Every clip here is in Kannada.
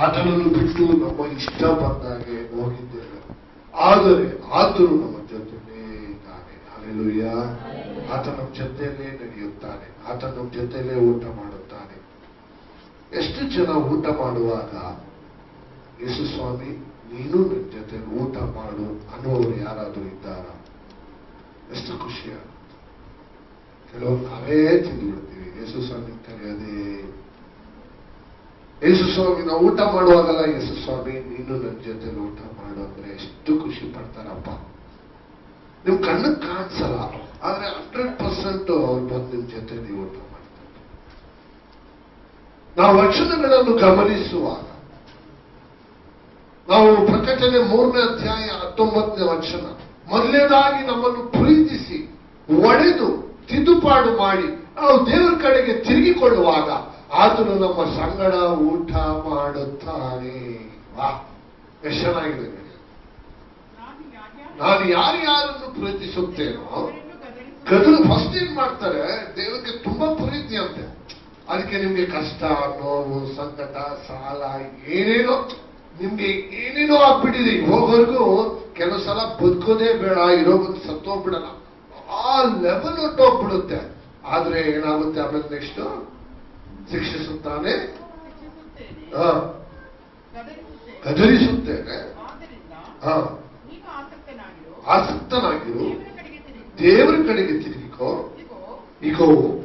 ಆತನನ್ನು ಬಿಟ್ಟು ನಮ್ಮ ಇಷ್ಟ ಬಂದಾಗೆ ಹೋಗಿದ್ದೇವೆ. ಆದರೆ ಆತನು ನಮ್ಮ ಜೊತೆಲೇ ಇದ್ದಾನೆ. ಹಲ್ಲೆಲೂಯಾ. ಆತ ನಮ್ಮ ಜೊತೆಯಲ್ಲೇ ನಡೆಯುತ್ತಾನೆ. ಆತ ನಮ್ಮ ಜೊತೆಯಲ್ಲೇ ಊಟ ಮಾಡುತ್ತಾನೆ. ಎಷ್ಟು ಜನ ಊಟ ಮಾಡುವಾಗ ಯೇಸು ಸ್ವಾಮಿ ನೀನು ನನ್ನ ಜೊತೆ ಊಟ ಮಾಡು ಅನ್ನುವರು ಯಾರಾದರೂ ಇದ್ದಾರ? ಎಷ್ಟು ಖುಷಿಯಾಗುತ್ತೆ. ಕೆಲವರು ನಾವೇ ತಿಂದುಬಿಡ್ತೀವಿ. ಯೇಸು ಸ್ವಾಮಿ ಕರೆಯೋದೇ ಯೇಸು ಸ್ವಾಮಿ. ನಾವು ಊಟ ಮಾಡುವಾಗಲ್ಲ ಯೇಸು ಸ್ವಾಮಿ ನೀನು ನನ್ನ ಜೊತೆ ಊಟ ಮಾಡು ಅಂದ್ರೆ ಎಷ್ಟು ಖುಷಿ ಪಡ್ತಾರಪ್ಪ. ನಿಮ್ ಕಣ್ಣಕ್ಕೆ ಕಾಣಿಸಲ್ಲ, ಆದ್ರೆ 100% ಅವ್ರು ಬಂದು ನಿಮ್ ಜೊತೆ ನೀವು ಊಟ ಮಾಡ್ತಾರೆ. ನಾವು ವಚನಗಳನ್ನು ಗಮನಿಸುವಾಗ ನಾವು ಪ್ರಕಟಣೆ 3ನೇ ಅಧ್ಯಾಯ 19ನೇ ವಚನ, ಮೊದಲನೇದಾಗಿ ನಮ್ಮನ್ನು ಪ್ರೀತಿಸಿ ಒಡೆದು ತಿದ್ದುಪಾಡು ಮಾಡಿ ನಾವು ದೇವರ ಕಡೆಗೆ ತಿರುಗಿಕೊಳ್ಳುವಾಗ ಆತನು ನಮ್ಮ ಸಂಗಡ ಊಟ ಮಾಡುತ್ತಾನೆ. ವಾ, ಎಷ್ಟು ಚೆನ್ನಾಗಿದೆ. ನಾನು ಯಾರ್ಯಾರನ್ನು ಪ್ರೀತಿಸುತ್ತೇನೋ ಕದಲು ಫಸ್ಟ್ ಏನ್ ಮಾಡ್ತಾರೆ, ದೇವರಿಗೆ ತುಂಬಾ ಪ್ರೀತಿ ಅಂತೆ. ಅದಕ್ಕೆ ನಿಮ್ಗೆ ಕಷ್ಟ, ನೋವು, ಸಂಕಟ, ಸಾಲ ಏನೇನೋ ನಿಮ್ಗೆ ಏನೇನೋ ಆಗ್ಬಿಟ್ಟಿದೆ. ಹೋಗೋರ್ಗು ಕೆಲವು ಸಲ ಬದುಕೋದೇ ಬೇಡ, ಇರೋಗೊಂದು ಸತ್ತೋಗ್ಬಿಡಲ್ಲ, ಆ ಲೆವೆಲ್ ಹೊಟ್ಟೋಗ್ಬಿಡುತ್ತೆ. ಆದ್ರೆ ಏನಾಗುತ್ತೆ ಆಮೇಲೆ ನೆಕ್ಸ್ಟ್ ಶಿಕ್ಷಿಸುತ್ತಾನೆ, ಗದರಿಸುತ್ತೇನೆ. ಆಸಕ್ತನಾಗಿರು, ದೇವರ ಕಡೆಗೆ ತಿರುಗಿಕೋ. ಈಗ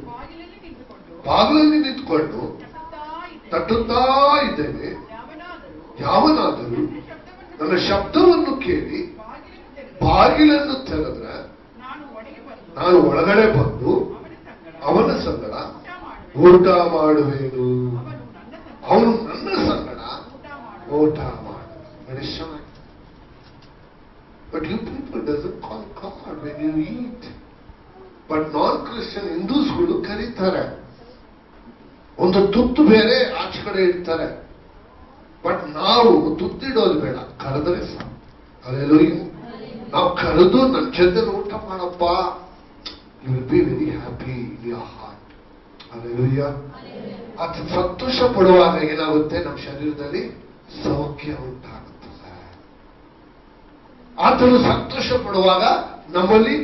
ಬಾಗಿಲಲ್ಲಿ ನಿಂತ್ಕೊಂಡು ತಟ್ಟುತ್ತಾ ಇದ್ದೇನೆ. ಯಾವನಾದರೂ ನನ್ನ ಶಬ್ದವನ್ನು ಕೇಳಿ ಬಾಗಿಲನ್ನು ತೆರೆದ್ರೆ ನಾನು ಒಳಗಡೆ ಬಂದು ಅವನ ಸಂಗಡ ಊಟ ಮಾಡುವೆನು, ಅವನು ನನ್ನ ಸಂಗಡ ಊಟ ಮಾಡುವ. But you people doesn't call God when you eat. But non-Christian ಹಿಂದೂಸ್ಗಳು ಕರೀತಾರೆ, ಒಂದು ತುತ್ತು ಬೇರೆ ಆಚೆ ಕಡೆ ಇಡ್ತಾರೆ. ಬಟ್ ನಾವು ತುತ್ತಿಡೋದು ಬೇಡ, ಕರೆದ್ರೆ ಸಾಕು. ಹಲ್ಲೆಲೂಯಾ. ನಾವು ಕರೆದು ನನ್ನ ಜೊತೆ ಊಟ ಮಾಡಪ್ಪ, you will be very happy in your heart. Hallelujah. ಅದು ಸಂತೋಷ ಪಡುವಾಗ ಏನಾಗುತ್ತೆ, ನಮ್ಮ ಶರೀರದಲ್ಲಿ ಸೌಖ್ಯ ಉಂಟಾಗುತ್ತದೆ. ಆತನು ಸಂತೋಷ ಪಡುವಾಗ ನಮ್ಮಲ್ಲಿ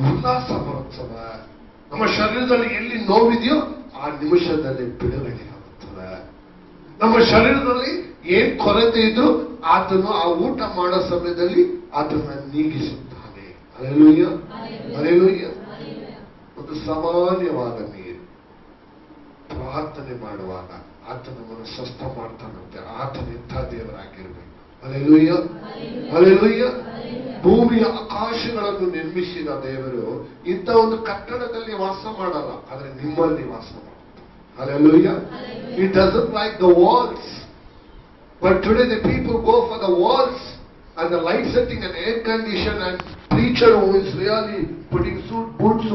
ಉಲ್ಲಾಸ ಬರುತ್ತದೆ. ನಮ್ಮ ಶರೀರದಲ್ಲಿ ಎಲ್ಲಿ ನೋವಿದೆಯೋ ಆ ನಿಮಿಷದಲ್ಲಿ ಬಿಡುಗಡೆ ಆಗುತ್ತದೆ. ನಮ್ಮ ಶರೀರದಲ್ಲಿ ಏನ್ ಕೊರತೆ ಇದ್ರು ಆತನು ಆ ಊಟ ಮಾಡೋ ಸಮಯದಲ್ಲಿ ಅದನ್ನ ನೀಗಿಸುತ್ತಾನೆ. Hallelujah, hallelujah. ಒಂದು ಸಾಮಾನ್ಯವಾದ ನೀರು ಪ್ರಾರ್ಥನೆ ಮಾಡುವಾಗ ಆತ ನಮ್ಮನ್ನು ಸ್ವಸ್ಥ ಮಾಡ್ತಾನಂತೆ. ಆತನ ಇಂಥ ದೇವರಾಗಿರ್ಬೇಕು. Hallelujah, hallelujah. ಭೂಮಿಯ ಆಕಾಶಗಳನ್ನು ನಿರ್ಮಿಸಿದ ದೇವರು ಇಂಥ ಒಂದು ಕಟ್ಟಡದಲ್ಲಿ ವಾಸ ಮಾಡಲ್ಲ, ಆದ್ರೆ ನಿಮ್ಮಲ್ಲಿ ವಾಸ ಮಾಡುತ್ತೆ. Hallelujah. He doesn't like the walls, but today the people go for the walls and the light setting and air condition and preacher who is really putting suit boots.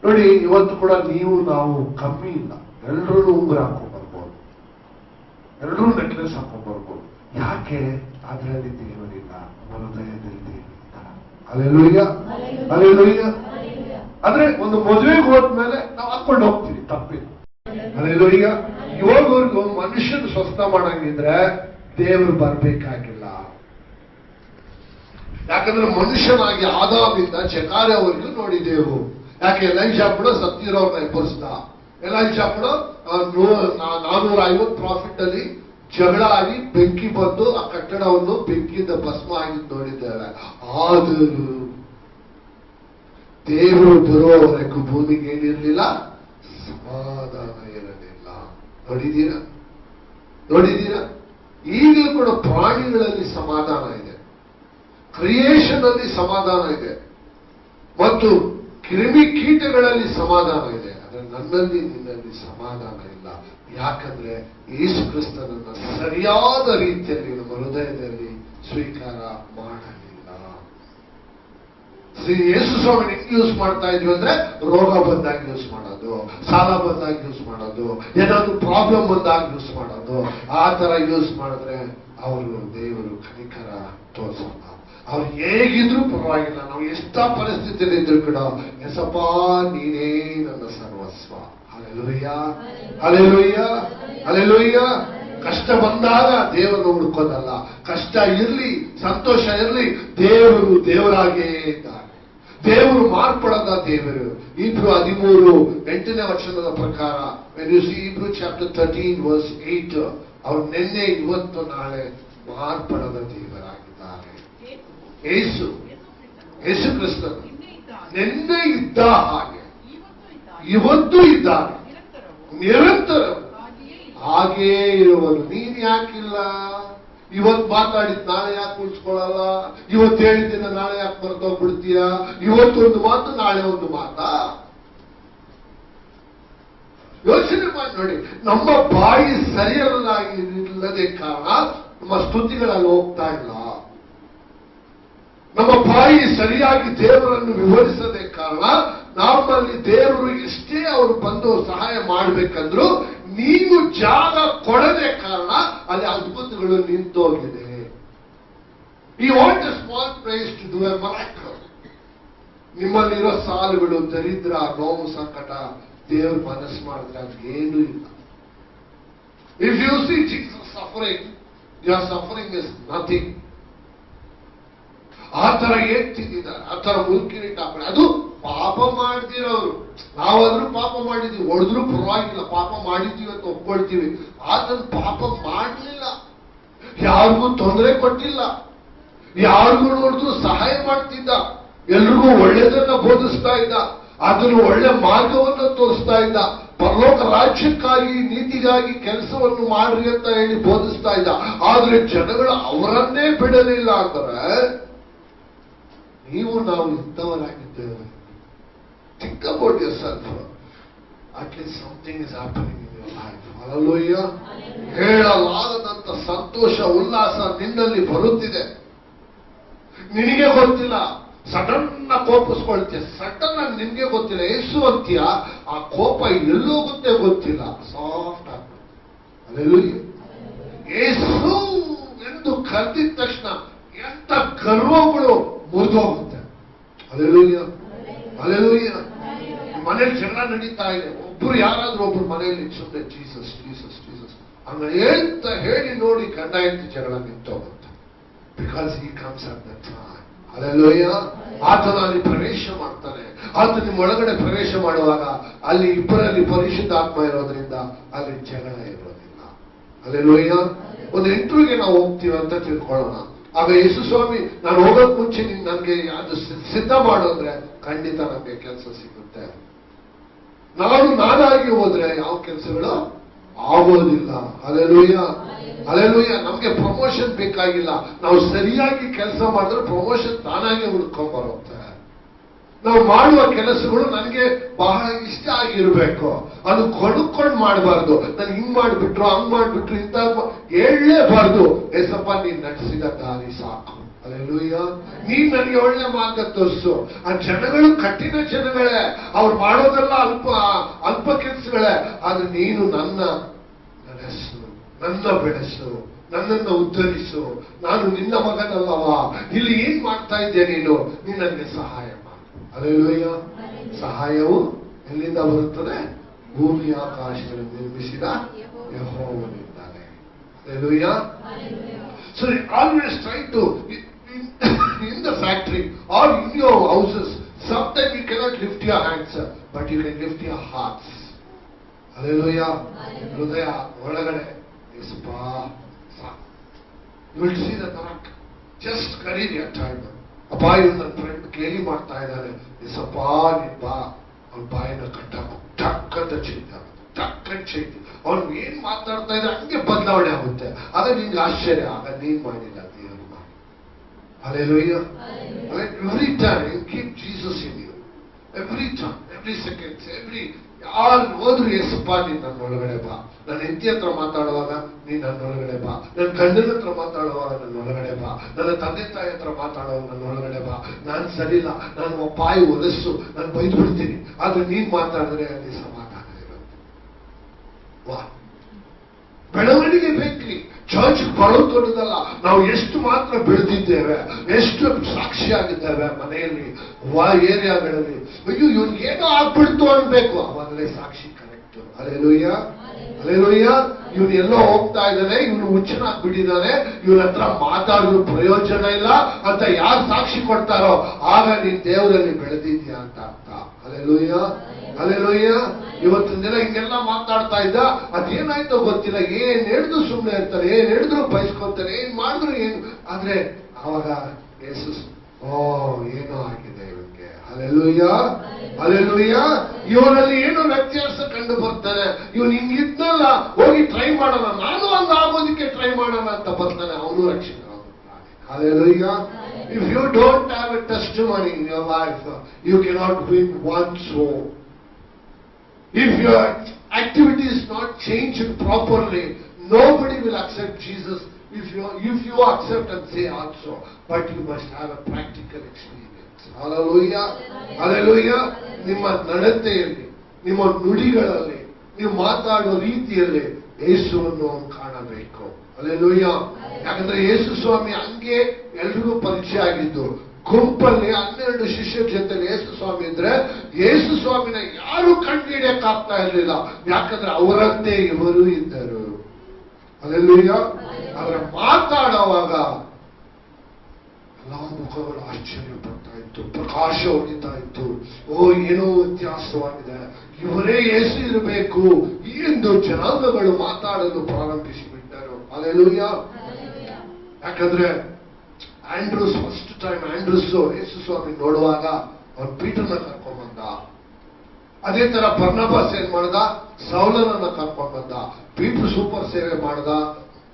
ನೋಡಿ, ಇವತ್ತು ಕೂಡ ನೀವು ನಾವು ಕಮ್ಮಿ ಇಲ್ಲ, ಎಲ್ಲರೂ ಉಂಗುರ ಹಾಕೊಂಡ್ ಬರ್ಬೋದು, ಎಲ್ಲರೂ ನೆಕ್ಲೆಸ್ ಹಾಕೊಂಡ್ ಬರ್ಬೋದು. ಯಾಕೆ? ಅದರಲ್ಲಿ ದೇವರಿಲ್ಲ, ಹೃದಯದಲ್ಲಿ ದೇವರಿಲ್ಲ. Hallelujah, hallelujah. ಆದ್ರೆ ಒಂದು ಮದುವೆಗೆ ಹೋದ್ಮೇಲೆ ನಾವು ಹಾಕೊಂಡು ಹೋಗ್ತೀವಿ, ತಪ್ಪಿಲ್ಲ. ಹಲ್ಲೆಲೂಯಾ. ಇವಾಗವರೆಗೂ ಮನುಷ್ಯನ ಸ್ವಸ್ಥ ಮಾಡಂಗಿದ್ರೆ ದೇವರು ಬರ್ಬೇಕಾಗಿಲ್ಲ. ಯಾಕಂದ್ರೆ ಮನುಷ್ಯನಾಗಿ ಆದಾಮಿಂದ ಜಕಾರ್ಯವರೆಗೂ ನೋಡಿದೆವು. ಯಾಕೆ? ಎಲೈಷಾ ಕೂಡ ಸತ್ತಿರೋರ್ನ ಎಬ್ಬರಿಸ್ದ. ಎಲೈಷಾ ಕೂಡ 450 ಪ್ರಾಫಿಟ್ ಅಲ್ಲಿ ಜಗಳ ಆಗಿ ಬೆಂಕಿ ಬಂದು ಆ ಕಟ್ಟಡವನ್ನು ಬೆಂಕಿಯಿಂದ ಭಸ್ಮ ಆಗಿದ್ದು ನೋಡಿದ್ದೇವೆ. ಆದರೂ ದೇವರು ಬರುವವರೆಗೂ ಭೂಮಿಗೆ ಏನಿರಲಿಲ್ಲ, ಸಮಾಧಾನ ಇರಲಿಲ್ಲ. ನೋಡಿದ್ದೀರಾ, ನೋಡಿದ್ದೀರಾ? ಈಗಲೂ ಕೂಡ ಪ್ರಾಣಿಗಳಲ್ಲಿ ಸಮಾಧಾನ ಇದೆ, ಕ್ರಿಯೇಷನ್ ಅಲ್ಲಿ ಸಮಾಧಾನ ಇದೆ, ಮತ್ತು ಕ್ರಿಮಿ ಕೀಟಗಳಲ್ಲಿ ಸಮಾಧಾನ ಇದೆ. ಆದ್ರೆ ನನ್ನಲ್ಲಿ ನಿನ್ನಲ್ಲಿ ಸಮಾಧಾನ ಇಲ್ಲ. ಯಾಕಂದ್ರೆ ಯೇಸು ಕ್ರಿಸ್ತನನ್ನ ಸರಿಯಾದ ರೀತಿಯಲ್ಲಿ ನಮ್ಮ ಹೃದಯದಲ್ಲಿ ಸ್ವೀಕಾರ ಮಾಡಲಿಲ್ಲ. ಯೇಸು ಸ್ವಾಮಿ ಯೂಸ್ ಮಾಡ್ತಾ ಇದ್ವಿ ಅಂದ್ರೆ ರೋಗ ಬಂದಾಗ ಯೂಸ್ ಮಾಡೋದು, ಸಾಲ ಬಂದಾಗ ಯೂಸ್ ಮಾಡೋದು, ಏನಾದ್ರು ಪ್ರಾಬ್ಲಮ್ ಬಂದಾಗ ಯೂಸ್ ಮಾಡೋದು. ಆ ತರ ಯೂಸ್ ಮಾಡಿದ್ರೆ ಅವರು ದೇವರು ಕನಿಕರ ತೋರಿಸಲ್ಲ. ಅವ್ರು ಹೇಗಿದ್ರು ಪರವಾಗಿಲ್ಲ, ನಾವು ಎಷ್ಟ ಪರಿಸ್ಥಿತಿಯಲ್ಲಿ ಇದ್ರು ಕೂಡ ಎಸಪ್ಪ ನೀನೇ ನನ್ನ ಸರ್ವಸ್ವ. Hallelujah, hallelujah, hallelujah. ಕಷ್ಟ ಬಂದಾಗ ದೇವರನ್ನು ಹುಡುಕೋದಲ್ಲ. ಕಷ್ಟ ಇರ್ಲಿ, ಸಂತೋಷ ಇರ್ಲಿ, ದೇವರು ದೇವರಾಗೇ ಇದ್ದಾನೆ. ದೇವರು ಮಾರ್ಪಡದ ದೇವರು. ಇಬ್ರು 13:8 ವಚನದ ಪ್ರಕಾರ ಇಬ್ರು ಚಾಪ್ಟರ್ 13:8 ಅವ್ರು ನಿನ್ನೆ ಇವತ್ತು ನಾಳೆ ಮಾರ್ಪಡದ ದೇವರಾಗಿದ್ದಾರೆ. ಯೇಸು ಕ್ರಿಸ್ತನು ನಿನ್ನೆ ಇದ್ದ ಹಾಗೆ ಇವತ್ತು ಇದ್ದಾನೆ, ನಿರಂತರ ಹಾಗೇ ಇರುವನು. ನೀನ್ ಯಾಕಿಲ್ಲ? ಇವತ್ತು ಮಾತಾಡಿದ್ ನಾಳೆ ಯಾಕೆ ಉಳಿಸ್ಕೊಳ್ಳಲ್ಲ? ಇವತ್ತು ಹೇಳಿದ್ದಿನ ನಾಳೆ ಯಾಕೆ ಮರ್ತೋಗ್ಬಿಡ್ತೀಯ? ಇವತ್ತೊಂದು ಮಾತು ನಾಳೆ ಒಂದು ಮಾತಾ? ಯೋಚನೆ ಮಾಡಿ ನೋಡಿ. ನಮ್ಮ ಬಾಯಿ ಸರಿಯಲ್ಲದೆ ಕಾರಣ ನಮ್ಮ ಸ್ತುತಿಗಳಲ್ಲಿ ಹೋಗ್ತಾ ಇಲ್ಲ. ನಮ್ಮ ಬಾಯಿ ಸರಿಯಾಗಿ ದೇವರನ್ನು ವಿವರಿಸದೆ ಕಾರಣ ನಮ್ಮಲ್ಲಿ ದೇವರು ಎಷ್ಟೇ ಅವರು ಬಂದು ಸಹಾಯ ಮಾಡ್ಬೇಕಂದ್ರು ನೀನು ಜಾಗ ಕೊಡದೆ ಕಾರಣ ಅಲ್ಲಿ ಅದ್ಭುತಗಳು ನಿಂತೋಗಿದೆ. You want a small price to do a miracle. ನಿಮ್ಮಲ್ಲಿರೋ ಸಾಲುಗಳು, ದರಿದ್ರ, ನೋವು, ಸಂಕಟ ದೇವ್ರ ಮನಸ್ಸು ಮಾಡಿದ್ರೆ ಅದೇನೂ ಇಲ್ಲ. If you see Jesus suffering, your suffering is nothing. ಆ ತರ ಏನ್ ತಿಂದಿದ್ದಾರೆ, ಆ ತರ ಮುಲ್ಕಿರೀಟ ಹಾಕೊಂಡು, ಅದು ಪಾಪ ಮಾಡ್ದಿರೋರು. ನಾವಾದ್ರೂ ಪಾಪ ಮಾಡಿದೀವಿ, ಹೊಡೆದ್ರು ಪರವಾಗಿಲ್ಲ, ಪಾಪ ಮಾಡಿದ್ದೀವಿ ಅಂತ ಒಪ್ಕೊಳ್ತೀವಿ. ಆತನ ಪಾಪ ಮಾಡಲಿಲ್ಲ, ಯಾರಿಗೂ ತೊಂದರೆ ಕೊಟ್ಟಿಲ್ಲ, ಯಾರಿಗೂ ನೋಡಿದ್ರು ಸಹಾಯ ಮಾಡ್ತಿದ್ದ, ಎಲ್ರಿಗೂ ಒಳ್ಳೆಯದನ್ನ ಬೋಧಿಸ್ತಾ ಇದ್ದ, ಅದನ್ನು ಒಳ್ಳೆ ಮಾರ್ಗವನ್ನು ತೋರಿಸ್ತಾ ಇದ್ದ, ಪರಲೋಕ ರಾಜ್ಯಕ್ಕಾಗಿ ನೀತಿಗಾಗಿ ಕೆಲಸವನ್ನು ಮಾಡ್ರಿ ಅಂತ ಹೇಳಿ ಬೋಧಿಸ್ತಾ ಇದ್ದ. ಆದ್ರೆ ಜನಗಳು ಅವರನ್ನೇ ಬಿಡಲಿಲ್ಲ ಅಂದ್ರೆ ನೀವು ನಾವು ಇಂಥವರಾಗಿದ್ದೇವೆ. Think about yourself. At least something is happening in your life. Hallelujah. ಹೇಳಲಾಗದಂತ ಸಂತೋಷ, ಉಲ್ಲಾಸ ನಿನ್ನಲ್ಲಿ ಬರುತ್ತಿದೆ. ನಿನಗೆ ಗೊತ್ತಿಲ್ಲ, ಸಡನ್ ಕೋಪಿಸ್ಕೊಳ್ತೀಯ, ಸಡನ್ ಆಗಿ ನಿನ್ಗೆ ಗೊತ್ತಿಲ್ಲ, ಎಷ್ಟು ಅಂತೀಯ, ಆ ಕೋಪ ಎಲ್ಲೋಗುತ್ತೆ ಗೊತ್ತಿಲ್ಲ, ಸಾಫ್ಟ್ ಆಗ್ತದೆ. Hallelujah. ಯೇಸು ಎಂದು ಕರೆದಿದ ತಕ್ಷಣ ಎಂತ ಗರ್ವಗಳು ಮುರಿದೋಗುತ್ತೆ. Hallelujah. Hallelujah. ಮನೇಲಿ ಜಗಳ ನಡೀತಾ ಇದೆ, ಒಬ್ರು ಯಾರಾದ್ರೂ ಒಬ್ರು ಮನೆಯಲ್ಲಿ ಸುಮ್ಮನೆ ಜೀಸಸ್ ಜೀಸಸ್ ಜೀಸಸ್ ಹಂಗ ಹೇಳ್ತಾ ಹೇಳಿ ನೋಡಿ ಗಂಡ ಹೆಂಡತಿ ಜಗಳ ನಿಂತೋಗುತ್ತೆ. Because he comes at the time. Hallelujah. ಆತನ ಅಲ್ಲಿ ಪ್ರವೇಶ ಮಾಡ್ತಾನೆ. ಆತ ನಿಮ್ಮ ಒಳಗಡೆ ಪ್ರವೇಶ ಮಾಡುವಾಗ ಅಲ್ಲಿ ಇಬ್ಬರಲ್ಲಿ ಪರಿಶುದ್ಧಾತ್ಮ ಇರೋದ್ರಿಂದ ಅಲ್ಲಿ ಜಗಳ ಇರೋದಿಲ್ಲ. Hallelujah. ಒಂದು ಇಂಟರ್ವ್ಯೂಗೆ ನಾವು ಹೋಗ್ತೀವಿ ಅಂತ ತಿಳ್ಕೊಳ್ಳೋಣ. ಆಗ ಯೇಸು ಸ್ವಾಮಿ, ನಾನು ಹೋಗೋಕ್ ಮುಂಚೆ ನೀನು ನನಗೆ ಅದು ಸಿದ್ಧ ಮಾಡೋದ್ರೆ ಖಂಡಿತ ನಮಗೆ ಕೆಲಸ ಸಿಗುತ್ತೆ. ನಾನಾಗಿ ಹೋದ್ರೆ ಯಾವ ಕೆಲಸಗಳು ಆಗೋದಿಲ್ಲ. Hallelujah. Hallelujah. ನಮ್ಗೆ ಪ್ರಮೋಷನ್ ಬೇಕಾಗಿಲ್ಲ. ನಾವು ಸರಿಯಾಗಿ ಕೆಲಸ ಮಾಡಿದ್ರೆ ಪ್ರಮೋಷನ್ ತಾನಾಗೆ ಹುಡ್ಕೊಂಡ್ ಬರುತ್ತೆ. ನಾವು ಮಾಡುವ ಕೆಲಸಗಳು ನನಗೆ ಬಹಳ ಇಷ್ಟ ಆಗಿರ್ಬೇಕು. ಅದು ಕೊಡುಕೊಂಡು ಮಾಡಬಾರ್ದು. ನಾನು ಹಿಂಗ್ ಮಾಡ್ಬಿಟ್ರು, ಹಂಗ್ ಮಾಡ್ಬಿಟ್ರು, ಇಂಥ ಹೇಳಲೇಬಾರ್ದು. ಏಸಪ್ಪ ನೀನ್ ನಡೆಸಿದ ದಾರಿ ಸಾಕು. Hallelujah. ನೀನ್ ನನಗೆ ಒಳ್ಳೆ ಮಾರ್ಗ ತೋರಿಸು. ಆ ಜನಗಳು ಕಠಿಣ ಜನಗಳೇ, ಅವ್ರು ಮಾಡೋದೆಲ್ಲ ಅಲ್ಪ ಕೆಲಸಗಳೇ. ಆದ್ರೆ ನೀನು ನನ್ನ ನಡೆಸು, ನನ್ನ ಬೆಳೆಸು, ನನ್ನನ್ನು ಉದ್ಧರಿಸು. ನಾನು ನಿನ್ನ ಮಗನಲ್ಲವಾ, ಇಲ್ಲಿ ಏನ್ ಮಾಡ್ತಾ ಇದ್ದೆ ನೀನು ನನಗೆ ಸಹಾಯ ಮಾಡು. Hallelujah. ಸಹಾಯವು ಎಲ್ಲಿಂದ ಬರುತ್ತದೆ? ಭೂಮಿ ಆಕಾಶಗಳನ್ನು ನಿರ್ಮಿಸಿದ ಯೆಹೋವನಿದ್ದಾನೆ. Hallelujah. So always try to in the factory or in your houses, sometimes you cannot lift your hands, but you can lift your hearts. Hallelujah. ಹೃದಯ ಒಳಗಡೆ Yesappa, you will see the knock. Just carry your time. ಅಪ್ಪ, ಇವ್ ನನ್ನ ಫ್ರೆಂಡ್ ಕೇಳಿ ಮಾಡ್ತಾ ಇದ್ದಾರೆ, ಯೇಸಪ್ಪ ನೀನ್ ಬಾ. ಅವ್ನ ಬಾಯಿನ ಕಟ್ಟಬೇಕು, ಟಕ್ ಅಂತ ಚೈತ, ಟಕ್ ಅಂತ ಚೈತಿ. ಅವ್ನು ಏನ್ ಮಾತಾಡ್ತಾ ಇದ್ರೆ ಹಂಗೆ ಬದಲಾವಣೆ ಆಗುತ್ತೆ. ಆಗ ನಿನ್ಗೆ ಆಶ್ಚರ್ಯ, ಆಗ ನೀನ್ ಮಾಡಿಲ್ಲ, ದೇವರು ಮಾಡಿ. Hallelujah. Every time keep Jesus in you. Every time, every second, ಯಾರು ಹೋದ್ರು ಯೇಸಪ್ಪ ನೀನ್ ನನ್ನ ಒಳಗಡೆ ಬಾ. ನನ್ನ ಹೆಂಡತಿ ಹತ್ರ ಮಾತಾಡುವಾಗ ನೀನ್ ನನ್ನ ಒಳಗಡೆ ಬಾ. ನನ್ನ ಗಂಡನ ಹತ್ರ ಮಾತಾಡುವಾಗ ನನ್ನ ಒಳಗಡೆ ಬಾ. ನನ್ನ ತಂದೆ ತಾಯಿ ಹತ್ರ ಮಾತಾಡುವಾಗ ನನ್ನ ಒಳಗಡೆ ಬಾ. ನಾನ್ ಸರಿಲ್ಲ, ನಾನು ಪಾಯಿ ಒಲಿಸು, ನಾನು ಬೈದು ಬಿಡ್ತೀನಿ, ಆದ್ರೆ ನೀನ್ ಮಾತಾಡಿದ್ರೆ ಅಲ್ಲಿ ಸಮಾಧಾನ ಇರುತ್ತೆ. ವಾ, ಬೆಳವಣಿಗೆ ಬೇಕ್ರಿ. ಚರ್ಚ್ ಬರೋದಲ್ಲ, ನಾವು ಎಷ್ಟು ಮಾತ್ರ ಬೆಳೆದಿದ್ದೇವೆ, ಎಷ್ಟು ಸಾಕ್ಷಿಯಾಗಿದ್ದೇವೆ ಮನೆಯಲ್ಲಿ, ಏರಿಯಾಗಳಲ್ಲಿ. ಅಯ್ಯೋ ಇವ್ನಿಗೆ ಏನೋ ಆಗ್ಬಿಡ್ತು ಅನ್ಬೇಕು, ಅವಾಗಲೇ ಸಾಕ್ಷಿ ಕರೆಕ್ಟ್. Hallelujah. ಅಲ್ಲೇಲೂಯ್ಯ. ಇವನು ಎಲ್ಲೋ ಹೋಗ್ತಾ ಇದ್ದಾನೆ, ಇವನು ಹುಚ್ಚನಾಗ್ಬಿಟ್ಟಿದ್ದಾನೆ, ಇವನ ಹತ್ರ ಮಾತಾಡೋದು ಪ್ರಯೋಜನ ಇಲ್ಲ ಅಂತ ಯಾರು ಸಾಕ್ಷಿ ಕೊಡ್ತಾರೋ ಆಗ ನೀನ್ ದೇವರಲ್ಲಿ ಬೆಳೆದಿದ್ಯಾ ಅಂತ ಅರ್ಥ. ಅಲ್ಲೇಲೂಯ್ಯ, ಅಲ್ಲೇಲೂಯ್ಯ. ಇವತ್ತಿನ ದಿನ ಹಿಂಗೆಲ್ಲ ಮಾತಾಡ್ತಾ ಇದ್ದ, ಅದೇನಾಯ್ತೋ ಗೊತ್ತಿಲ್ಲ, ಏನ್ ಹೇಳಿದ್ರು ಸುಮ್ಮನೆ ಇರ್ತಾರೆ, ಏನ್ ಹೇಳಿದ್ರು ಬಯಸ್ಕೊತಾರೆ, ಏನ್ ಮಾಡಿದ್ರು ಏನು. ಆದ್ರೆ ಅವಾಗ ಯೇಸು ಏನೋ ಆಗಿದೆ ಇವನ್ಗೆ. ಅಲ್ಲೇಲೂಯ್ಯ, ಅಲ್ಲೇಲೂಯ್ಯ. ಇವನಲ್ಲಿ ಏನೋ ವ್ಯತ್ಯಾಸ ಕಂಡು ಬರ್ತಾನೆ. ಇವನು ಹಿಂಗಿದ್ನಲ್ಲ, ಹೋಗಿ ಟ್ರೈ ಮಾಡೋಣ, ನಾನು ಹಂಗ ಆಗೋದಕ್ಕೆ ಟ್ರೈ ಮಾಡೋಣ ಅಂತ ಬರ್ತಾನೆ, ಅವನು ರಕ್ಷಣೆ ಆಗುತ್ತಾನೆ. ಅಲ್ಲೇಲೂಯ್ಯ. If you don't have a testimony in your life, you cannot win one soul. If your activity is not changed properly, nobody will accept Jesus. If you accept and say also, but you must have a practical experience. Hallelujah, hallelujah. ನಿಮ್ಮ ನಡತೆಯಲ್ಲಿ, ನಿಮ್ಮ ನುಡಿಗಳಲ್ಲಿ, ನೀವು ಮಾತಾಡೋ ರೀತಿಯಲ್ಲಿ ಯೇಸುವನ್ನು ಕಾಣಬೇಕು. ಹಲ್ಲೆಲೂಯ. ಯಾಕಂದ್ರೆ ಯೇಸು ಸ್ವಾಮಿ ಹಂಗೆ ಎಲ್ರಿಗೂ ಪರಿಚಯ ಆಗಿದ್ದು. ಗುಂಪಲ್ಲಿ 12 ಶಿಷ್ಯರ ಜೊತೆ ಯೇಸು ಸ್ವಾಮಿ ಇದ್ರೆ ಯೇಸು ಸ್ವಾಮಿನ ಯಾರು ಕಂಡುಹಿಡಿಯಕ್ಕಾಗ್ತಾ ಇರಲಿಲ್ಲ. ಯಾಕಂದ್ರೆ ಅವರಂತೆ ಇವರು ಇದ್ದರು. ಹಲ್ಲೆಲೂಯ. ಅವರ ಮಾತಾಡುವಾಗ ಎಲ್ಲಾ ಮುಖಗಳು ಆಶ್ಚರ್ಯ ಪಡ್ತಾ ಇತ್ತು, ಪ್ರಕಾಶ ಹೊಡಿತಾ ಇತ್ತು. ಓ, ಏನೋ ವ್ಯತ್ಯಾಸವಾಗಿದೆ, ಇವರೇ ಯೇಸು ಇರಬೇಕು ಎಂದು ಜನಾಂಗಗಳು ಮಾತಾಡಲು ಪ್ರಾರಂಭಿಸಿಬಿಟ್ಟರು. ಹಲ್ಲೆಲೂಯ. ಯಾಕಂದ್ರೆ ಆಂಡ್ರೂಸ್ ಫಸ್ಟ್ ಟೈಮ್ ಯೇಸು ಸ್ವಾಮಿ ನೋಡುವಾಗ ಅವನು ಪೀಟರ್ನ ಕರ್ಕೊಂಡ್ಬಂದ. ಅದೇ ತರ ಬರ್ನಬಾಸ್ ಏನ್ ಮಾಡ್ದ, ಸೌಲನನ್ನ ಕರ್ಕೊಂಡ್ ಬಂದ. ಪೀಟರ್ ಸೂಪರ್ ಸೇವೆ ಮಾಡ್ದ,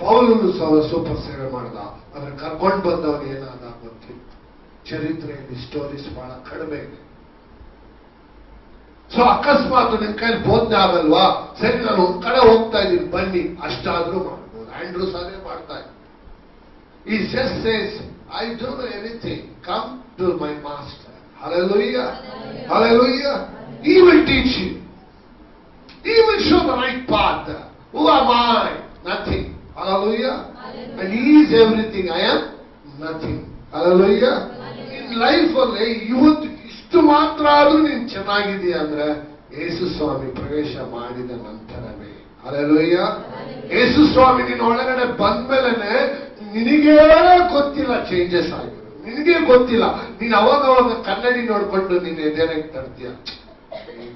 ಪೌಲನು ಸೂಪರ್ ಸೇವೆ ಮಾಡ್ದ. ಆದ್ರೆ ಕರ್ಕೊಂಡ್ ಬಂದವನು ಏನಾದ ಗೊತ್ತಿಲ್ಲ. ಚರಿತ್ರೆಯಲ್ಲಿ ಸ್ಟೋರೀಸ್ ಬಹಳ ಕಡಿಮೆ ಇದೆ. ಸೊ ಅಕಸ್ಮಾತ್ ನಿಮ್ ಕೈಲಿ ಬೋಧನೆ ಆಗಲ್ವಾ, ಸರಿ ನಾನು ಒಂದ್ ಕಡೆ ಹೋಗ್ತಾ ಇದ್ದೀನಿ ಬನ್ನಿ, ಅಷ್ಟಾದ್ರೂ ಮಾಡ್ಬೋದು. ಆಂಡ್ರೂಸ್ ಅದೇ ಮಾಡ್ತಾ ಇದ್ದ. He just says, I don't know anything. Come to my master. Hallelujah. Hallelujah. He will teach you. He will show the right path. Who am I? Nothing. Hallelujah. And he is everything. I am nothing. Hallelujah. In life ಅಲ್ಲಿ ಇವತ್ತು ಇಷ್ಟು ಮಾತ್ರ ಆದ್ರೂ ನೀನ್ ಚೆನ್ನಾಗಿದೆಯಾ ಅಂದ್ರೆ ಯೇಸು ಸ್ವಾಮಿ ಪ್ರವೇಶ ಮಾಡಿದ ನಂತರವೇ. Hallelujah. ಯೇಸು ಸ್ವಾಮಿ ನಿನ್ನ ಒಳಗಡೆ ಬಂದ್ಮೇಲೆ ನಿನಗೇ ಗೊತ್ತಿಲ್ಲ ಚೇಂಜಸ್ ಆಗಿರೋ, ನಿನಗೆ ಗೊತ್ತಿಲ್ಲ. ನೀನ್ ಅವಾಗ ಕನ್ನಡಿ ನೋಡ್ಕೊಂಡು ನೀನ್ ಎದೆನಾಗ ತರ್ತೀಯ,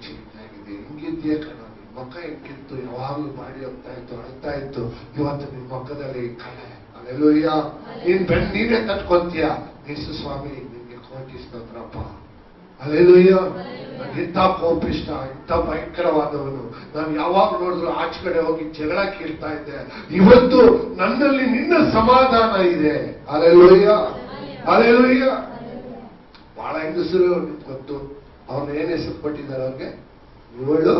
ಚೇಂಜ್ ಆಗಿದೆ, ಹಿಂಗಿದ್ಯಾ ಕಣ, ನಿನ್ ಮಕ್ಕ ಹೆಂಗಿತ್ತು, ಯಾವಾಗ್ಲೂ ಬಾಡಿ ಹೋಗ್ತಾ ಇತ್ತು, ಅಳ್ತಾ ಇತ್ತು, ಇವತ್ತು ನಿನ್ ಮಕ್ಕದಲ್ಲಿ ಕಳೆ. ಅಲ್ಲೆಲ್ಲೂಯ್ಯ. ನೀನೇ ತಟ್ಕೊಂತೀಯ. ಯೇಸು ಸ್ವಾಮಿ ನಿನ್ಗೆ ಕೋಟಿ ಸ್ತೋತ್ರಪ್ಪ. ಅಲ್ಲೆಲ್ಲೂಯ್ಯ. ಇಂಥ ಕೋಪಿಷ್ಟ, ಇಂಥ ಭಯಂಕರವಾದವನು, ನಾನು ಯಾವಾಗ ನೋಡಿದ್ರು ಆಚೆ ಕಡೆ ಹೋಗಿ ಜಗಳ ಕೇಳ್ತಾ ಇದ್ದೆ. ಇವತ್ತು ನನ್ನಲ್ಲಿ ನಿನ್ನ ಸಮಾಧಾನ ಇದೆ. Alleluia, alleluia. ಬಹಳ ಹೆಂಗಸರು ಗೊತ್ತು, ಅವ್ರನ್ನ ಏನ್ ಹೆಸರು ಕೊಟ್ಟಿದ್ದಾರೆ ಅವ್ರಿಗೆ, ಇವಳು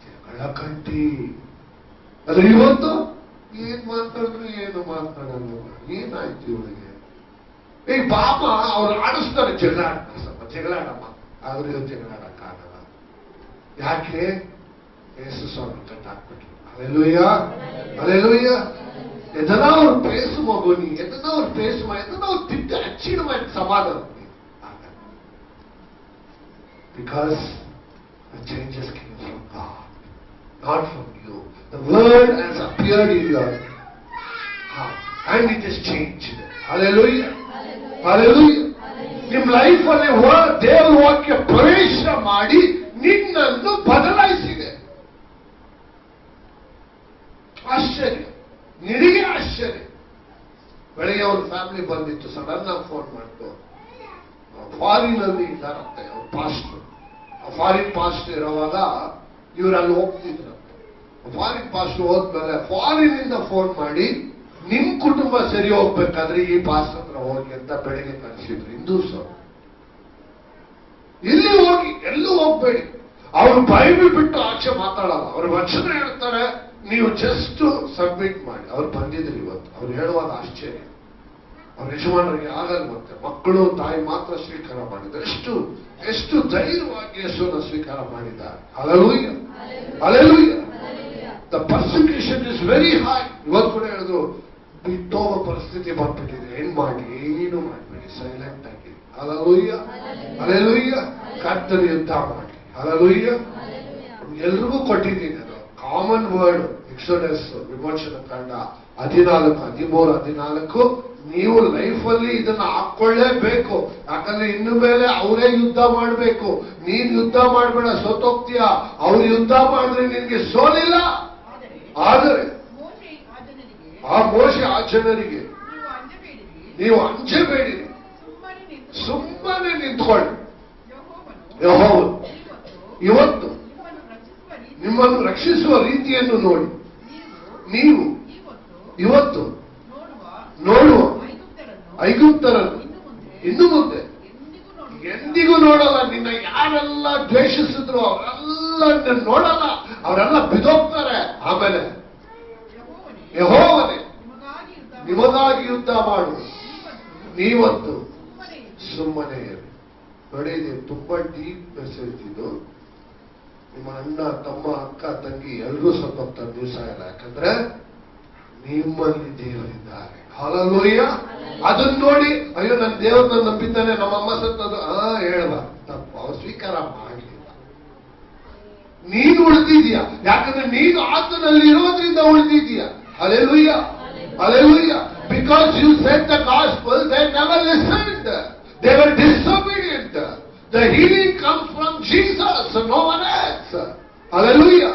ಜಗಳ ಕಂಟಿ. ಅದ್ರ ಇವತ್ತು ಏನ್ ಮಾತಾಡಿದ್ರು ಏನು ಮಾತಾಡಲ್ಲ. ಏನಾಯ್ತು ಇವಳಿಗೆ? ಈ ಪಾಪ ಅವ್ರು ಆಡಿಸ್ತಾರೆ, ಜಗಳಾಡಮ್ಮ, ಆದ್ರೆ ಇವ್ರು ಜಗಳಾಡಕ್ಕಾಗಲ್ಲ. ಯಾಕೆ? ಯೇಸು ಸ್ವಾಮಿ ಕಟ್ಟಾಕ್ಬಿಟ್ರು. Hallelujah, hallelujah. எதனா ஒரு பேசுமா நீ, எதனா ஒரு பேசுமா, எதனா ஒரு திட்டு அச்சிடுமா, சமாதானம். Because the changes came from God, not from you. The word has appeared in your heart and it has changed. Hallelujah, hallelujah. ನಿಮ್ಮ ಲೈಫ್ ಅಲ್ಲಿ ದೇವರ ವಾಕ್ಯ ಪ್ರವೇಶ ಮಾಡಿ ನಿನ್ನನ್ನು ಬದಲಾಯಿಸಿದೆ. ಆಶ್ಚರ್ಯ, ನಿನಗೆ ಆಶ್ಚರ್ಯ. ಬೆಳಿಗ್ಗೆ ಅವ್ರ ಫ್ಯಾಮಿಲಿ ಬಂದಿತ್ತು, ಸಡನ್ ಆಗಿ ಫೋನ್ ಮಾಡ್ತು. ಫಾರಿನ್ ಅಲ್ಲಿ ಇದ್ದಾರಂತೆ ಅವ್ರ ಪಾಸ್ಟರ್. ಫಾರಿನ್ ಪಾಸ್ಟರ್ ಇರೋವಾಗ ಇವ್ರು ಅಲ್ಲಿ ಹೋಗ್ತಿದ್ರಂತೆ. ಫಾರಿನ್ ಪಾಸ್ಟರ್ ಹೋದ್ಮೇಲೆ ಫಾರಿನ್ ಇಂದ ಫೋನ್ ಮಾಡಿ, ನಿಮ್ ಕುಟುಂಬ ಸರಿ ಹೋಗ್ಬೇಕಾದ್ರೆ ಈ ಪಾಸ್ಟರ್ ಹತ್ರ ಹೋಗಿ ಅಂತ ಬೆಳಿಗ್ಗೆ ಕಳಿಸಿದ್ರು. ಹಿಂದೂಸ್ ಇಲ್ಲಿ ಹೋಗಿ ಎಲ್ಲೂ ಹೋಗ್ಬೇಡಿ, ಅವ್ರು ಬೈಬಲ್ ಬಿಟ್ಟು ಆಚೆ ಮಾತಾಡಲ್ಲ. ಅವ್ರ ವಚನ ಹೇಳ್ತಾರೆ, ನೀವು ಜಸ್ಟ್ ಸಬ್ಮಿಟ್ ಮಾಡಿ. ಅವ್ರು ಬಂದಿದ್ರು ಇವತ್ತು. ಅವ್ರು ಹೇಳುವಾಗ ಆಶ್ಚರ್ಯ. ಅವ್ರ ಯಜಮಾನರಿಗೆ ಆಗಲ್ಲ, ಮತ್ತೆ ಮಕ್ಕಳು ತಾಯಿ ಮಾತ್ರ ಸ್ವೀಕಾರ ಮಾಡಿದ್ದಾರೆ. ಎಷ್ಟು ಧೈರ್ಯವಾಗಿ ಯೇಸುವನ್ನು ಸ್ವೀಕಾರ ಮಾಡಿದ್ದಾರೆ. Hallelujah, hallelujah. The persecution is very high. ಇವತ್ತು ಕೂಡ ಹೇಳಿದ್ರು, ಬಿಟ್ಟೋಗೋ ಪರಿಸ್ಥಿತಿ ಬಂದ್ಬಿಟ್ಟಿದೆ. ಏನ್ ಮಾಡಿ, ಏನು ಮಾಡಬೇಡಿ, ಸೈಲೆಂಟ್ ಆಗಿ. Hallelujah, hallelujah. ಕರ್ತನ ಯುದ್ಧ ಮಾಡಿ. ಹಲ್ಲೆಲೂಯಾ. ಎಲ್ರಿಗೂ ಕೊಟ್ಟಿದ್ದೀನಿ ಅದು. ಕಾಮನ್ ವರ್ಡ್ ಎಕ್ಸೋಡಸ್ ವಿಮೋಚನ ಕಾಂಡ 14 ನೀವು ಲೈಫಲ್ಲಿ ಇದನ್ನ ಹಾಕೊಳ್ಳೇಬೇಕು. ಯಾಕಂದ್ರೆ ಇನ್ನು ಮೇಲೆ ಅವರೇ ಯುದ್ಧ ಮಾಡಬೇಕು. ನೀನ್ ಯುದ್ಧ ಮಾಡಬೇಡ, ಸೋತೋಗ್ತೀಯ. ಅವ್ರು ಯುದ್ಧ ಮಾಡಿದ್ರೆ ನಿನ್ಗೆ ಸೋಲಿಲ್ಲ. ಆದರೆ ಆ ಮೋಶೆ ಆ ಜನರಿಗೆ ನೀವು ಅಂಜಬೇಡಿರಿ, ಸುಮ್ಮನೆ ನಿಂತ್ಕೊಳ್ಳಿ. ಯೆಹೋವನು ಇವತ್ತು ನಿಮ್ಮನ್ನು ರಕ್ಷಿಸುವ ರೀತಿಯನ್ನು ನೋಡಿ. ನೀವು ಇವತ್ತು ನೋಡುವ ಐಗುಪ್ತರನ್ನು ಇನ್ನು ಮುಂದೆ ಎಂದಿಗೂ ನೋಡಲ್ಲ. ನಿನ್ನ ಯಾರೆಲ್ಲ ದ್ವೇಷಿಸಿದ್ರು ಅವರೆಲ್ಲ ನೋಡಲ್ಲ, ಅವರೆಲ್ಲ ಬಿದೋಗ್ತಾರೆ. ಆಮೇಲೆ ಯೆಹೋವನೇ ನಿಮಗಾಗಿ ಯುದ್ಧ ಮಾಡು, ನೀವತ್ತು ಸುಮ್ಮನೆ ಇರಿ. ನೋಡಿ, ಇದು ತುಂಬಾ ಡೀಪ್ ಮೆಸೇಜ್. ಇದು ನಿಮ್ಮ ಅಣ್ಣ, ತಮ್ಮ, ಅಕ್ಕ, ತಂಗಿ ಎಲ್ರೂ ಸ್ವಲ್ಪ ದಿವಸ ಇಲ್ಲ. ಯಾಕಂದ್ರೆ ನಿಮ್ಮಲ್ಲಿ ದೇವರಿದ್ದಾರೆ. ಹಲ್ಲೆಲೂಯಾ. ಅದನ್ನ ನೋಡಿ, ಅಯ್ಯೋ ನನ್ನ ದೇವರನ್ನ ನಂಬಿದ್ದಾನೆ, ನಮ್ಮಮ್ಮ ಸತ್ತದು ಹೇಳಬ ತಪ್ಪು. ಅವ್ರು ಸ್ವೀಕಾರ ಮಾಡಲಿಲ್ಲ. ನೀನು ಉಳಿದಿದ್ಯಾ, ಯಾಕಂದ್ರೆ ನೀನು ಆತನಲ್ಲಿ ಇರೋದ್ರಿಂದ ಉಳಿದಿದ್ಯಾ. Hallelujah, hallelujah. Because you said the gospel, they never listened. They were disobedient. The healing comes from Jesus, no one else. Hallelujah.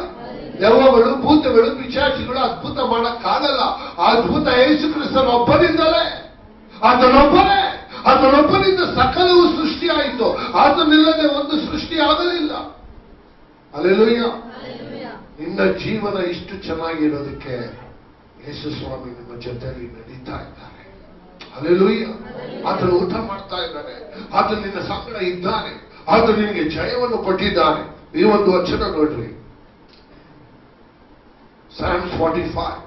ದೆವ್ವಗಳು, ಭೂತಗಳು, ಪಿಶಾಚಿಗಳು ಅದ್ಭುತ ಮಾಡಕ್ಕಾಗಲ್ಲ. ಆ ಅದ್ಭುತ ಯೇಸು ಕ್ರಿಸ್ತನ ಒಬ್ಬನಿಂದಲೇ, ಆತನೊಬ್ಬನಿಂದ ಸಕಲವು ಸೃಷ್ಟಿಯಾಯಿತು. ಆತನಿಲ್ಲದೆ ಒಂದು ಸೃಷ್ಟಿ ಆಗಲಿಲ್ಲ. ಹಲ್ಲೆಲೂಯಾ. ನಿನ್ನ ಜೀವನ ಇಷ್ಟು ಚೆನ್ನಾಗಿರೋದಕ್ಕೆ ಯೇಸು ಸ್ವಾಮಿ ನಿಮ್ಮ ಜೊತೆಯಲ್ಲಿ ನಡೀತಾ ಇದ್ದಾರೆ. ಹಲ್ಲೆಲೂಯಾ. ಆತನು ಊಟ ಮಾಡ್ತಾ ಇದ್ದಾರೆ, ಆತನು ನಿನ್ನ ಸಂಗಡ ಇದ್ದಾನೆ, ಆತನು ನಿನಗೆ ಜಯವನ್ನು ಕೊಟ್ಟಿದ್ದಾನೆ. ಈ ಒಂದು ವಚನ ನೋಡ್ರಿ, Psalms 45.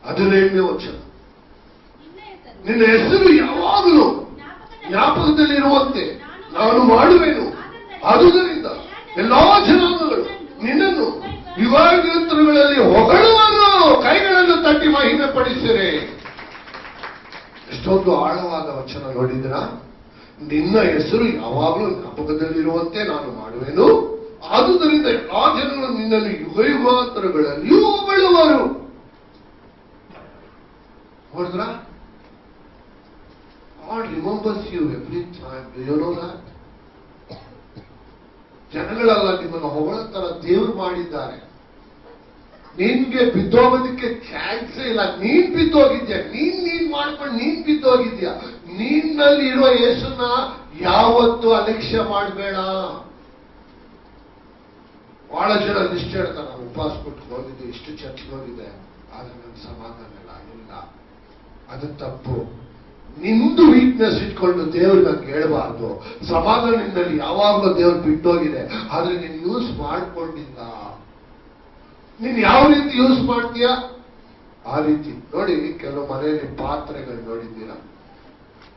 ಹದಿನೇಳನೇ ವಚನ. ನಿನ್ನ ಹೆಸರು ಯಾವಾಗಲೂ ಜ್ಞಾಪಕದಲ್ಲಿರುವಂತೆ ನಾನು ಮಾಡುವೆನು. ಆದುದರಿಂದ ಎಲ್ಲಾ ಜನಾಂಗಗಳು ನಿನ್ನನ್ನು ಯುಗಾಯುಗಗಳಲ್ಲಿ ಹೊಗಳುವರು. ಕೈಗಳನ್ನು ತಟ್ಟಿ ಮಹಿಮೆ ಪಡಿಸಿರೆ. ಎಷ್ಟೊಂದು ಆಳವಾದ ವಚನ ನೋಡಿದ್ರ. ನಿನ್ನ ಹೆಸರು ಯಾವಾಗಲೂ ಜ್ಞಾಪಕದಲ್ಲಿರುವಂತೆ ನಾನು ಮಾಡುವೆನು. ಆದುದರಿಂದ ಎಲ್ಲಾ ಜನರು ನಿನ್ನನ್ನು ಯುಗಾಯುಗಾಂತರಗಳಲ್ಲಿಯೂ ಹೊಗಳುವರು. ನೋಡಿದ್ರ, God remembers you every time. Do you know that? ಜನಗಳೆಲ್ಲ ನಿಮ್ಮನ್ನು ಹೊಗಳತರ ದೇವರು ಮಾಡಿದ್ದಾರೆ. ನಿನ್ಗೆ ಬಿದ್ದೋಗೋದಕ್ಕೆ ಚಾನ್ಸೇ ಇಲ್ಲ. ನೀನ್ ಬಿದ್ದೋಗಿದ್ಯಾ, ನೀನ್ ಮಾಡ್ಕೊಂಡು ನೀನ್ ಬಿದ್ದೋಗಿದ್ಯಾ. ನಿನ್ನಲ್ಲಿ ಇರುವ ಯೇಸುನ ಯಾವತ್ತೂ ಅಲಕ್ಷ್ಯ ಮಾಡಬೇಡ. ಬಹಳ ಜನ ಲಿಸ್ಟ್ ಹೇಳ್ತಾರೆ, ನಾನು ಉಪವಾಸ ಕೊಟ್ಟು ಹೋಗಿದ್ದೆ, ಇಷ್ಟು ಚರ್ಚ್ಗೆ ಹೋಗಿದೆ, ಆದ್ರೆ ನನ್ನ ಸಮಾಧಾನ ಇಲ್ಲ. ಅದು ತಪ್ಪು. ನಿಂದು ವೀಕ್ನೆಸ್ ಇಟ್ಕೊಂಡು ದೇವ್ರಿಗೆ ಕೇಳಬಾರ್ದು. ಸಮಾಧಾನ ನಿನ್ನಲ್ಲಿ ಯಾವಾಗಲೂ ದೇವ್ರು ಬಿಟ್ಟೋಗಿದೆ, ಆದ್ರೆ ನೀನು ಯೂಸ್ ಮಾಡ್ಕೊಂಡಿಲ್ಲ. ನೀನ್ ಯಾವ ರೀತಿ ಯೂಸ್ ಮಾಡ್ತೀಯ ಆ ರೀತಿ. ನೋಡಿ, ಕೆಲವು ಮನೆಯಲ್ಲಿ ಪಾತ್ರೆಗಳು ನೋಡಿದ್ದೀರಾ?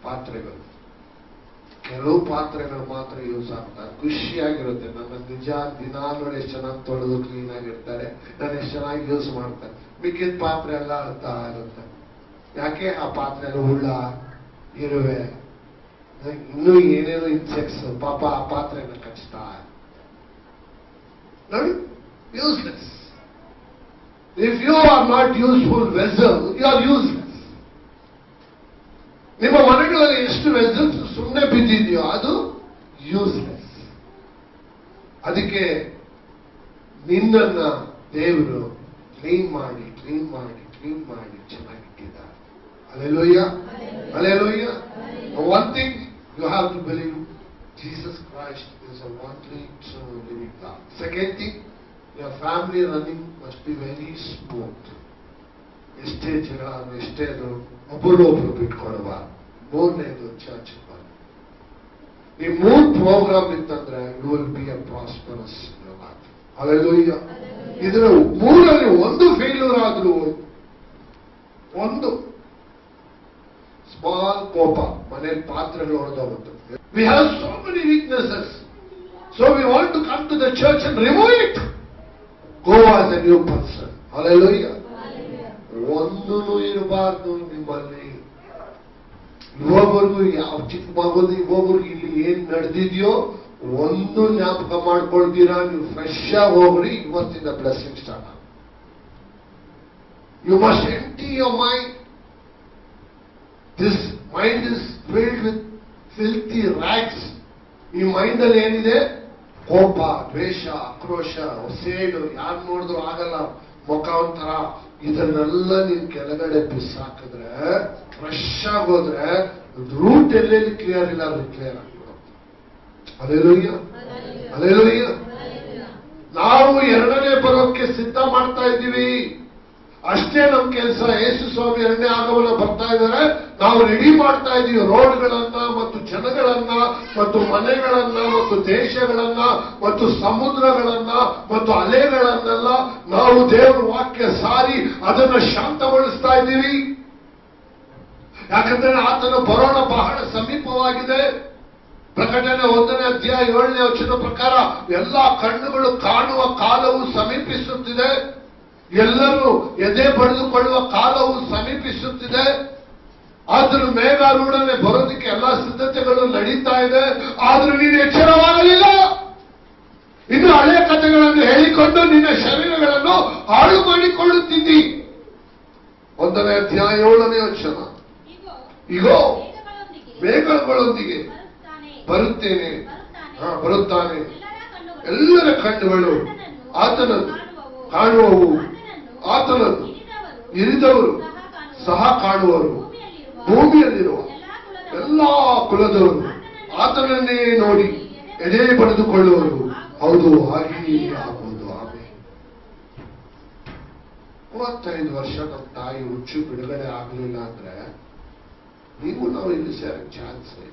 ಪಾತ್ರೆಗಳು, ಕೆಲವು ಪಾತ್ರೆಗಳು ಮಾತ್ರ ಯೂಸ್ ಆಗ್ತಾರೆ, ಖುಷಿಯಾಗಿರುತ್ತೆ. ನನ್ನ ನಿಜ ದಿನ ನೋಡಿ ಎಷ್ಟು ಚೆನ್ನಾಗಿ ತೊಳೆದು ಕ್ಲೀನ್ ಆಗಿರ್ತಾರೆ, ನಾನು ಎಷ್ಟು ಚೆನ್ನಾಗಿ ಯೂಸ್ ಮಾಡ್ತಾರೆ. ಮಿಕ್ಕಿದ ಪಾತ್ರೆ ಎಲ್ಲ ಅಳ್ತಾ ಇರುತ್ತೆ. ಯಾಕೆ? ಆ ಪಾತ್ರೆ ಹುಳ್ಳ, ಇರುವೆ, ಇನ್ನೂ ಏನೇನೋ ಇನ್ಸೆಕ್ಟ್ಸ್ ಪಾಪ ಆ ಪಾತ್ರೆನ ಕಚ್ತಾ. ನೋಡಿ, useless. If you are not useful vessel, you are useless. ನಿಮ್ಮ ಮನೆಗಳಲ್ಲಿ ಎಷ್ಟು ವೆಸಲ್ಸ್ ಸುಮ್ಮನೆ ಬಿದ್ದಿದೆಯೋ ಅದು ಯೂಸ್ಲೆಸ್. ಅದಕ್ಕೆ ನಿನ್ನನ್ನ ದೇವರು ಕ್ಲೀನ್ ಮಾಡಿ ಚೆನ್ನಾಗಿಟ್ಟಿದ್ದಾರೆ. Hallelujah. Hallelujah. One thing you have to believe, Jesus Christ is a one true living God. Second thing, your family running must be very smooth. ಎಷ್ಟೇ ಜಗಳ, ಎಷ್ಟೇ ಒಬ್ಬರು ಬಿಟ್ಕೊಡಬಾರ್ದು. ಮೂರನೇದು ಚರ್ಚ್ ಬಂದು ಈ 3 ಪ್ರೋಗ್ರಾಮ್ ಇತ್ತಂದ್ರೆ you will be a prosperous life. Hallelujah. ಇದರ 3ರಲ್ಲಿ ಒಂದು ಫೇಲ್ಯೂರ್ ಆದ್ರೂ, ಒಂದು ಸ್ಮಾಲ್ ಕೋಪ, ಮನೇಲಿ ಪಾತ್ರೆಗಳು ಹೊಡೆದೋಗುತ್ತೆ. We have so many weaknesses, so we want to come to the church and remove it. Go as a new person. Hallelujah. ಒಂದೂ ಇರಬಾರ್ದು ನಿಮ್ಮಲ್ಲಿ. ಇವಾಗವರೆಗೂ ಯಾವ ಚಿಕ್ಕ ಮಗುದು ಇವಾಗವರೆಗೂ ಇಲ್ಲಿ ಏನ್ ನಡೆದಿದೆಯೋ ಒಂದು ಜ್ಞಾಪಕ ಮಾಡ್ಕೊಳ್ತೀರಾ, ನೀವು ಫ್ರೆಶ್ ಆಗಿ ಹೋಗ್ರಿ. ಇವತ್ತಿಂದ ಬ್ಲೆಸ್ಸಿಂಗ್ ಸ್ಟಾರ್ಟ್ ಆಗ. You must empty your mind. This mind is filled with filthy rags. ಈ ಮೈಂಡ್ ಅಲ್ಲಿ ಏನಿದೆ? ಕೋಪ, ದ್ವೇಷ, ಆಕ್ರೋಶ, ಸೇಡು, ಯಾರು ನೋಡಿದ್ರು ಆಗಲ್ಲ, ಮುಖ ಒಂಥರ. ಇದನ್ನೆಲ್ಲ ನೀನ್ ಕೆಳಗಡೆ ಬಿಸಾಕಿದ್ರೆ, ಫ್ರೆಶ್ ಆಗೋದ್ರೆ ರೂಟ್ ಎಲ್ಲೆಲ್ಲಿ ಕ್ಲಿಯರ್ ಇಲ್ಲ ಅದು ಕ್ಲಿಯರ್ ಆಗ್ಬಿಡುತ್ತೆ. Hallelujah, hallelujah. ನಾವು ಎರಡನೇ ಬರೋಕ್ಕೆ ಸಿದ್ಧ ಮಾಡ್ತಾ ಇದ್ದೀವಿ, ಅಷ್ಟೇ ನಮ್ ಕೆಲಸ. ಯೇಸು ಸ್ವಾಮಿ ಎರಡನೇ ಆಗಮನ ಬರ್ತಾ ಇದ್ದಾರೆ, ನಾವು ರೆಡಿ ಮಾಡ್ತಾ ಇದೀವಿ. ರೋಡ್ಗಳನ್ನ ಮತ್ತು ಜನಗಳನ್ನ ಮತ್ತು ಮನೆಗಳನ್ನ ಮತ್ತು ದೇಶಗಳನ್ನ ಮತ್ತು ಸಮುದ್ರಗಳನ್ನ ಮತ್ತು ಅಲೆಗಳನ್ನೆಲ್ಲ ನಾವು ದೇವರ ವಾಕ್ಯ ಸಾರಿ ಅದನ್ನ ಶಾಂತಗೊಳಿಸ್ತಾ ಇದ್ದೀವಿ. ಯಾಕಂದ್ರೆ ಆತನ ಬರೋಣ ಬಹಳ ಸಮೀಪವಾಗಿದೆ. ಪ್ರಕಟಣೆ 1ನೇ ಅಧ್ಯಾಯ 7ನೇ ವಚನ ಪ್ರಕಾರ ಎಲ್ಲಾ ಕಣ್ಣುಗಳು ಕಾಣುವ ಕಾಲವು ಸಮೀಪಿಸುತ್ತಿದೆ, ಎಲ್ಲರೂ ಎದೆ ಪಡೆದುಕೊಳ್ಳುವ ಕಾಲವು ಸಮೀಪಿಸುತ್ತಿದೆ. ಆದ್ರೂ ಮೇಘಾರೂಢನೆ ಬರೋದಕ್ಕೆ ಎಲ್ಲಾ ಸಿದ್ಧತೆಗಳು ನಡೀತಾ ಇದೆ. ಆದ್ರೂ ನೀನು ಎಚ್ಚರವಾಗಲಿಲ್ಲ. ಇನ್ನು ಹಳೆ ಕಥೆಗಳನ್ನು ಹೇಳಿಕೊಂಡು ನಿನ್ನ ಶರೀರಗಳನ್ನು ಹಾಳು ಮಾಡಿಕೊಳ್ಳುತ್ತಿದ್ದಿ. 1ನೇ ಅಧ್ಯಾಯ 7ನೇ ವಚನ. ಈಗೋ ಮೇಘಗಳೊಂದಿಗೆ ಬರುತ್ತೇನೆ, ಬರುತ್ತಾನೆ. ಎಲ್ಲರ ಕಣ್ಣುಗಳು ಆತನನ್ನು ಕಾಣುವವು, ಆತನನ್ನು ಇರಿದವರು ಸಹ ಕಾಣುವರು. ಭೂಮಿಯಲ್ಲಿರುವ ಎಲ್ಲಾ ಕುಲದವರು ಆತನನ್ನೇ ನೋಡಿ ಎದೆ ಪಡೆದುಕೊಳ್ಳುವರು. ಹೌದು, ಹಾಗೆಯೇ ಆಗುವುದು. ಆಮೇಲೆ 35 ವರ್ಷ ನಮ್ಮ ತಾಯಿ ಹುಚ್ಚು ಬಿಡುಗಡೆ ಆಗಲಿಲ್ಲ ಅಂದ್ರೆ ನಾವು ಇಲ್ಲಿ ಸೇರಕ್ಕೆ ಚಾನ್ಸ್ ಇದೆ.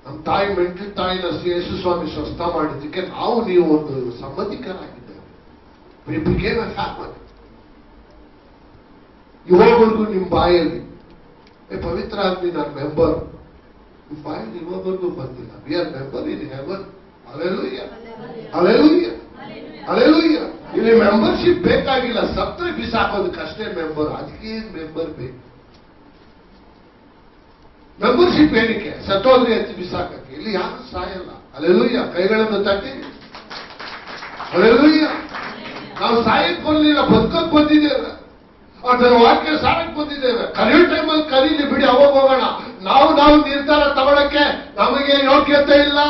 ನಮ್ಮ ತಾಯಿ ಮೆಂಟಲ್ ತಾಯಿನ ಯೇಸು ಸ್ವಾಮಿ ಸ್ವಸ್ಥ ಮಾಡಿದ್ದಕ್ಕೆ ನೀವು ಒಂದು ಸಂಬಂಧಿಕರಾಗಿದ್ದೇವೆ. ಇವಾಗವರೆಗೂ ನಿಮ್ಮ ಬಾಯಲ್ಲಿ ಪವಿತ್ರ ಆಗ್ಲಿ ನಾನು ಮೆಂಬರ್, ನಿಮ್ಮ ಬಾಯಲ್ಲಿ ಇವಾಗವರೆಗೂ ಬಂದಿಲ್ಲ. We are member in heaven. Hallelujah, hallelujah, hallelujah. ಇಲ್ಲಿ ಮೆಂಬರ್ಶಿಪ್ ಬೇಕಾಗಿಲ್ಲ, ಸತ್ರೆ ಬಿಸಾಕೋದಕ್ಕಷ್ಟೇ ಮೆಂಬರ್. ಅದಕ್ಕೇನು ಮೆಂಬರ್ ಬೇಕು? ಮೆಂಬರ್ಶಿಪ್ ಏನಕ್ಕೆ? ಸತ್ತೋದ್ರೆ ಎತ್ತಿ ಬಿಸಾಕಕ್ಕೆ. ಇಲ್ಲಿ ಯಾರು ಸಾಯಲ್ಲ. ಹಲ್ಲೆಲೂಯಾ. ಕೈಗಳನ್ನು ತಟ್ಟಿ ಹಲ್ಲೆಲೂಯಾ. ನಾವು ಸಾಯಕ್ ಬಂದಿಲ್ಲ, ಬದುಕಕ್ ಬಂದಿದ್ದೇವೆ. ಅದರ ವಾಕ್ಯ ಸಾರಕ್ ಬಂದಿದ್ದೇವೆ. ಕರೆಯೋ ಟೈಮಲ್ಲಿ ಕರೀಲಿ ಬಿಡಿ, ಅವಾಗ ಹೋಗೋಣ. ನಾವು ನಿರ್ಧಾರ ತಗೊಳಕ್ಕೆ ನಮಗೆ ಯೋಗ್ಯತೆ ಇಲ್ಲ.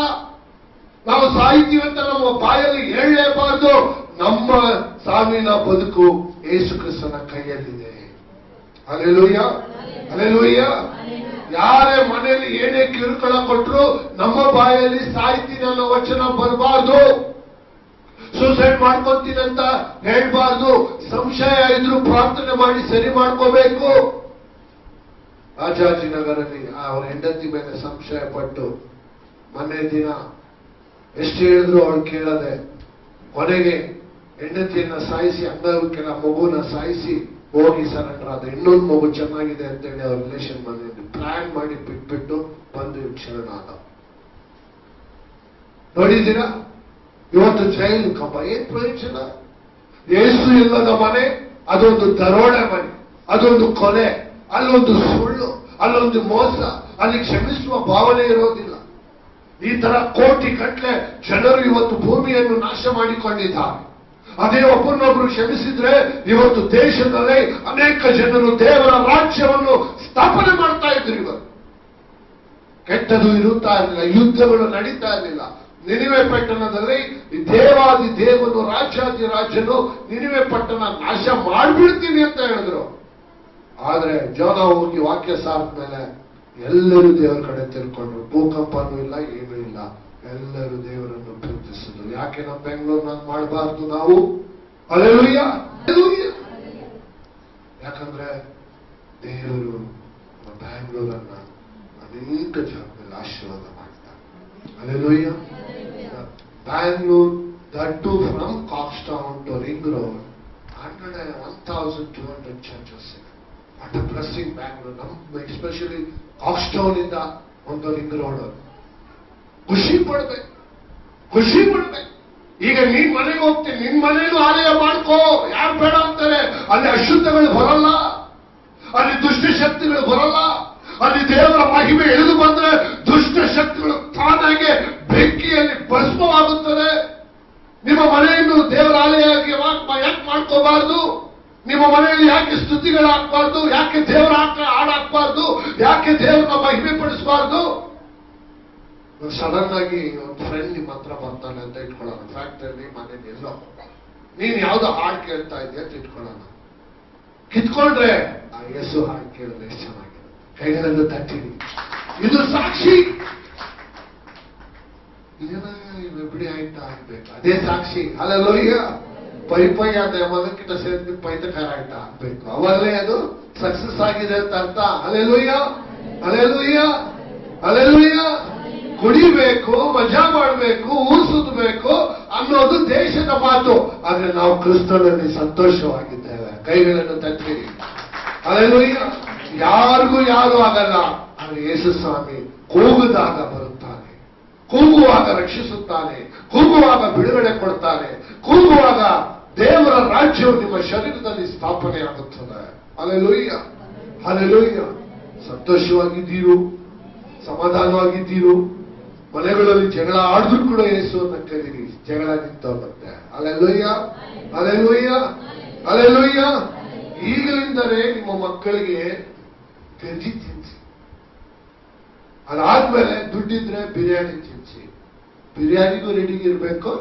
ನಾವು ಸಾಹಿತ್ಯವಂತ ನಮ್ಮ ಬಾಯಲ್ಲಿ ಹೇಳಲೇಬಾರ್ದು. ನಮ್ಮ ಸಾವಿನ ಬದುಕು ಯೇಸು ಕ್ರಿಸ್ತನ ಕೈಯಲ್ಲಿದೆ. Hallelujah, hallelujah. ಯಾರೇ ಮನೆಯಲ್ಲಿ ಏನೇ ಕಿರುಕುಳ ಕೊಟ್ಟರು ನಮ್ಮ ಬಾಯಲ್ಲಿ ಸಾಯ್ತೀನಿ ಅನ್ನೋ ವಚನ ಬರಬಾರ್ದು. ಸೂಸೈಡ್ ಮಾಡ್ಕೊಂತೀನಿ ಅಂತ ಹೇಳ್ಬಾರ್ದು. ಸಂಶಯ ಇದ್ರು ಪ್ರಾರ್ಥನೆ ಮಾಡಿ ಸರಿ ಮಾಡ್ಕೋಬೇಕು. ರಾಜಾಜಿನಗರಲ್ಲಿ ಅವ್ರ ಹೆಂಡತಿ ಮೇಲೆ ಸಂಶಯ ಪಟ್ಟು ಮೊನ್ನೆ ದಿನ ಎಷ್ಟು ಹೇಳಿದ್ರು ಅವಳು ಕೇಳದೆ ಕೊನೆಗೆ ಹೆಂಡತಿಯನ್ನ ಸಾಯಿಸಿ ಅಂಗವಿಕಲ ಮಗುನ ಸಾಯಿಸಿ ಹೋಗಿ ಸರೆಂಡರ್ ಆದ. ಇನ್ನೊಂದು ಮಗು ಚೆನ್ನಾಗಿದೆ ಅಂತೇಳಿ ಅವ್ರ ರಿಲೇಷನ್ ಮನೆಯಲ್ಲಿ ಪ್ಲಾನ್ ಮಾಡಿ ಬಿಟ್ಬಿಟ್ಟು ಬಂದು ಶರಣ ಆದ. ನೋಡಿದ್ದೀರಾ? ಇವತ್ತು ಜೈಲು ಕಬ್ಬ. ಏನ್ ಪ್ರಯೋಜನ? ಯೇಸು ಇಲ್ಲದ ಮನೆ ಅದೊಂದು ದರೋಡೆ ಮನೆ, ಅದೊಂದು ಕೊಲೆ, ಅಲ್ಲೊಂದು ಸುಳ್ಳು, ಅಲ್ಲೊಂದು ಮೋಸ, ಅಲ್ಲಿ ಕ್ಷಮಿಸುವ ಭಾವನೆ ಇರೋದಿಲ್ಲ. ಈ ತರ ಕೋಟಿ ಗಟ್ಟಲೆ ಜನರು ಇವತ್ತು ಭೂಮಿಯನ್ನು ನಾಶ ಮಾಡಿಕೊಂಡಿದ್ದಾರೆ. ಅದೇ ಒಬ್ಬರನ್ನೊಬ್ರು ಕ್ಷಮಿಸಿದ್ರೆ ಇವತ್ತು ದೇಶದಲ್ಲಿ ಅನೇಕ ಜನರು ದೇವರ ರಾಜ್ಯವನ್ನು ಸ್ಥಾಪನೆ ಮಾಡ್ತಾ ಇದ್ರು. ಇವತ್ತು ಕೆಟ್ಟದು ಇರುತ್ತಾ ಇರಲಿಲ್ಲ, ಯುದ್ಧಗಳು ನಡೀತಾ ಇರಲಿಲ್ಲ. ನಿನಿವೆ ಪಟ್ಟಣದಲ್ಲಿ ದೇವಾದಿ ದೇವನು ರಾಜ್ಯಾದಿ ರಾಜ್ಯನು ನಿನಿವೆ ಪಟ್ಟಣ ನಾಶ ಮಾಡ್ಬಿಡ್ತೀನಿ ಅಂತ ಹೇಳಿದ್ರು. ಆದ್ರೆ ಜೋನ ಹೋಗಿ ವಾಕ್ಯ ಸಾರದ ಮೇಲೆ ಎಲ್ಲರೂ ದೇವರ ಕಡೆ ತಿಳ್ಕೊಂಡ್ರು. ಭೂಕಂಪನೂ ಇಲ್ಲ, ಏನೂ ಇಲ್ಲ. ಎಲ್ಲರೂ ದೇವರನ್ನು ಪ್ರೀತಿಸಿದ್ರು. ಯಾಕೆ ನಮ್ಮ ಬೆಂಗಳೂರಿನಾಗ ಮಾಡಬಾರ್ದು ನಾವು? Hallelujah, hallelujah. ಯಾಕಂದ್ರೆ ದೇವರು ಬ್ಯಾಂಗ್ಳೂರನ್ನ ಅನೇಕ ಜಾಗದಲ್ಲಿ ಆಶೀರ್ವಾದ ಮಾಡ್ತಾರೆ. Hallelujah. Bangalore, that too from Cox Town to ring road, 1,200 churches. What a blessing Bangalore. ನಮ್ಮ ಎಸ್ಪೆಷಲಿ ಕಾಕ್ಸ್ಟೌನ್ ಇಂದ ಒಂದು ರಿಂಗ್ ರೋಡ್. ಖುಷಿ ಪಡ್ಬೇಕು, ಖುಷಿ ಪಡ್ಬೇಕು. ಈಗ ನೀನ್ ಮನೆಗೆ ಹೋಗ್ತೀನಿ, ನಿನ್ ಮನೇನು ಆಲಯ ಮಾಡ್ಕೋ, ಯಾರು ಬೇಡ ಅಂತಾರೆ. ಅಲ್ಲಿ ಅಶುದ್ಧಗಳು ಬರಲ್ಲ, ಅಲ್ಲಿ ದುಷ್ಟ ಶಕ್ತಿಗಳು ಬರಲ್ಲ. ಅಲ್ಲಿ ದೇವರ ಮಹಿಮೆ ಇಳಿದು ಬಂದ್ರೆ ದುಷ್ಟ ಶಕ್ತಿಗಳು ತಾನಾಗೆ ಬೆಂಕಿಯಲ್ಲಿ ಭಸ್ಮವಾಗುತ್ತದೆ. ನಿಮ್ಮ ಮನೆಯನ್ನು ದೇವರ ಆಲಯಕ್ಕೆ ಯಾಕೆ ಮಾಡ್ಕೋಬಾರ್ದು? ನಿಮ್ಮ ಮನೆಯಲ್ಲಿ ಯಾಕೆ ಸ್ತುತಿಗಳಾಗಬಾರ್ದು? ಯಾಕೆ ದೇವರ ಹಾಡಾಗಬಾರ್ದು? ಯಾಕೆ ದೇವರನ್ನ ಮಹಿಮೆ ಪಡಿಸಬಾರ್ದು? ಸಡನ್ ಆಗಿ ಒಂದು ಫ್ರೆಂಡ್ ನಿಮ್ಮ ಹತ್ರ ಬರ್ತಾನೆ ಅಂತ ಇಟ್ಕೊಳ್ಳೋಣ. ಫ್ಯಾಕ್ಟರಿ ಮನೇಲಿ ಎಲ್ಲೋ ನೀನ್ ಯಾವ್ದೋ ಹಾಡು ಕೇಳ್ತಾ ಇದೆಯಾ ಅಂತ ಇಟ್ಕೊಳ್ಳೋಣ. ಕಿತ್ಕೊಂಡ್ರೆ ಆ ಯೇಸು ಹಾಡು ಕೇಳಿದ್ರೆ ಎಷ್ಟು ಚೆನ್ನಾಗಿದೆ. ಕೈಗಳನ್ನು ತಟ್ಟಿರಿ. ಇದು ಸಾಕ್ಷಿ. ಬಿಡಿ ಆಯ್ತಾ ಆಗ್ಬೇಕು. ಅದೇ ಸಾಕ್ಷಿ. ಅಲ್ಲೆಲ್ಲೋಯ್ಯ ಪೈ ಆದ ಮಗಕ್ಕಿಂತ ಸೇರಿ ಪೈತಕಾರ ಆಯ್ತಾ ಆಗ್ಬೇಕು. ಅವಲ್ಲೇ ಅದು ಸಕ್ಸಸ್ ಆಗಿದೆ ಅಂತ ಅರ್ಥ. ಅಲ್ಲೆಲ್ಲೋಯ್ಯ ಅಲ್ಲೆಲ್ಲೋಯ್ಯ ಅಲ್ಲೆಲ್ಲೋಯ್ಯ. ಕುಡಿಬೇಕು, ಮಜಾ ಮಾಡಬೇಕು, ಊಸುತ್ತಬೇಕು ಅನ್ನೋದು ದೇಶದ ಮಾತು. ಆದ್ರೆ ನಾವು ಕ್ರಿಸ್ತನಲ್ಲಿ ಸಂತೋಷವಾಗಿದ್ದೇವೆ. ಕೈಗಳನ್ನು ತಟ್ಟಿರಿ. ಅಲ್ಲೆಲ್ಲೋಯ್ಯ. ಯಾರಿಗೂ ಯಾರು ಆಗಲ್ಲ. ಆದ್ರೆ ಯೇಸು ಸ್ವಾಮಿ ಕೂಗಿದಾಗ ಬರುತ್ತಾನೆ, ಕೂಗುವಾಗ ರಕ್ಷಿಸುತ್ತಾನೆ, ಕೂಗುವಾಗ ಬಿಡುಗಡೆ ಕೊಡ್ತಾನೆ, ಕೂಗುವಾಗ ದೇವರ ರಾಜ್ಯವು ನಿಮ್ಮ ಶರೀರದಲ್ಲಿ ಸ್ಥಾಪನೆ ಆಗುತ್ತದೆ. ಹಲ್ಲೆಲೂಯ್ಯ ಹಲ್ಲೆಲೂಯ್ಯ. ಸಂತೋಷವಾಗಿದ್ದೀರು, ಸಮಾಧಾನವಾಗಿದ್ದೀರು. ಮನೆಗಳಲ್ಲಿ ಜಗಳ ಆಡಿದ್ರು ಕೂಡ ಯೇಸುವನ್ನು ಕರೀರಿ, ಜಗಳ ನಿಂತೋಗುತ್ತೆ. ಹಲ್ಲೆಲೂಯ್ಯ ಹಲ್ಲೆಲೂಯ್ಯ ಹಲ್ಲೆಲೂಯ್ಯ. ಈಗಲಿಂದಲೇ ನಿಮ್ಮ ಮಕ್ಕಳಿಗೆ ಗಂಜಿ ತಿನ್ಸಿ. ಅದಾದ್ಮೇಲೆ ದುಡ್ಡಿದ್ರೆ ಬಿರಿಯಾನಿ ತಿನ್ಸಿ. ಬಿರಿಯಾನಿಗೂ ರೆಡಿಗಿರ್ಬೇಕು,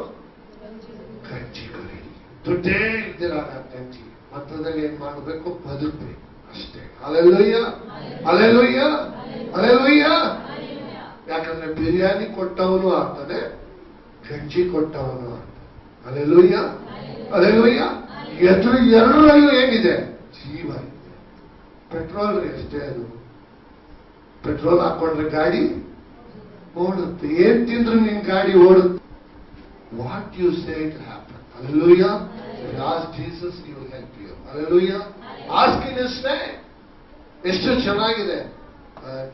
ಗಂಜಿಗೂ ರೆಡಿ. ದುಡ್ಡೇ ಇದ್ದಿರಾಗ ಗಂಜಿ. ಮತ್ತದಲ್ಲಿ ಏನ್ ಮಾಡಬೇಕು? ಬದುಕಬೇಕು ಅಷ್ಟೇ. Alleluia alleluia alleluia. ಯಾಕಂದ್ರೆ ಬಿರಿಯಾನಿ ಕೊಟ್ಟವನು ಆಗ್ತಾನೆ, ಗಂಜಿ ಕೊಟ್ಟವನು ಆಗ್ತಾನೆ. Alleluia alleluia. ಎರಡರಲ್ಲೂ ಏನಿದೆ? ಜೀವ ಇದೆ. ಪೆಟ್ರೋಲ್ ಅಷ್ಟೇ. ಅದು ಪೆಟ್ರೋಲ್ ಹಾಕೊಂಡ್ರೆ ಗಾಡಿ ಓಡುತ್ತೆ. ಏನ್ ತಿಂದ್ರು ನಿನ್ ಗಾಡಿ ಓಡುತ್ತೆ. What you say it happen. Hallelujah. Ask Jesus, he will help you. Hallelujah. Ask in his name. ಎಷ್ಟು ಚೆನ್ನಾಗಿದೆ.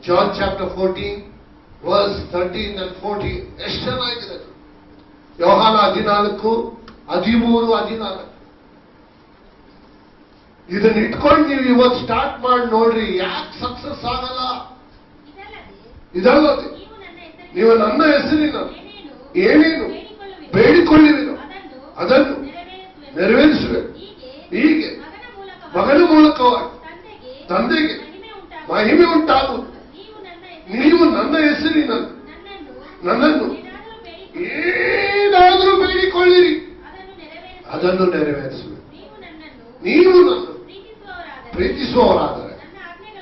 ಜಾನ್ ಚಾಪ್ಟರ್ 14 ವರ್ಸ್ 13 and 14 ಎಷ್ಟು ಚೆನ್ನಾಗಿದೆ. ಯೋಹಾನ 14, 13, 14. ಇದನ್ನ ಇಟ್ಕೊಂಡು ನೀವು ಇವತ್ತು ಸ್ಟಾರ್ಟ್ ಮಾಡಿ ನೋಡ್ರಿ. ಯಾಕೆ ಸಕ್ಸಸ್ ಆಗಲ್ಲ? ಇದಲ್ಲದೆ ನೀವು ನನ್ನ ಹೆಸರಿನ ಏನೇನು ಬೇಡಿಕೊಳ್ಳುವಿರೋ ಅದನ್ನು ನೆರವೇರಿಸಬೇಕು. ಹೀಗೆ ಮಗನ ಮೂಲಕವಾಗಿ ತಂದೆಗೆ ಮಹಿಮೆ ಉಂಟಾಗುವುದು. ನೀವು ನನ್ನ ಹೆಸರಿನ ನನ್ನನ್ನು ಏನಾದರೂ ಬೇಡಿಕೊಳ್ಳಿರಿ, ಅದನ್ನು ನೆರವೇರಿಸಬೇಕು. ನೀವು ನನ್ನ ಪ್ರೀತಿಸುವವರಾದರೆ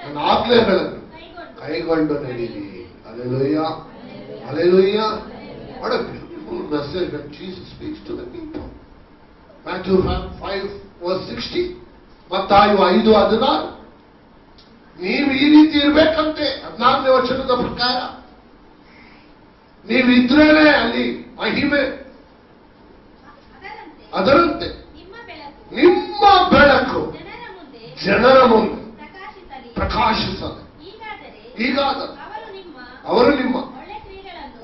ನನ್ನ ಆಜ್ಞೆಗಳನ್ನು ಕೈಗೊಂಡು ನಡೀರಿ. Hallelujah. Hallelujah. What a beautiful message that Jesus speaks to the people. Matthew 5 verse 60. ಮತ್ತಾಯ 5:16. ನೀವು ಈ ರೀತಿ ಇರ್ಬೇಕಂತೆ. 14ನೇ ವಚನದ ಪ್ರಕಾರ ನೀವು ಇದ್ರೇನೆ ಅಲ್ಲಿ ಮಹಿಮೆ. ಅದರಂತೆ ನಿಮ್ಮ ಬೆಳಕು ಜನರ ಮುಂದೆ ಪ್ರಕಾಶಿಸಲಿ. ಹೀಗಾದರೆ ಅವರು ನಿಮ್ಮ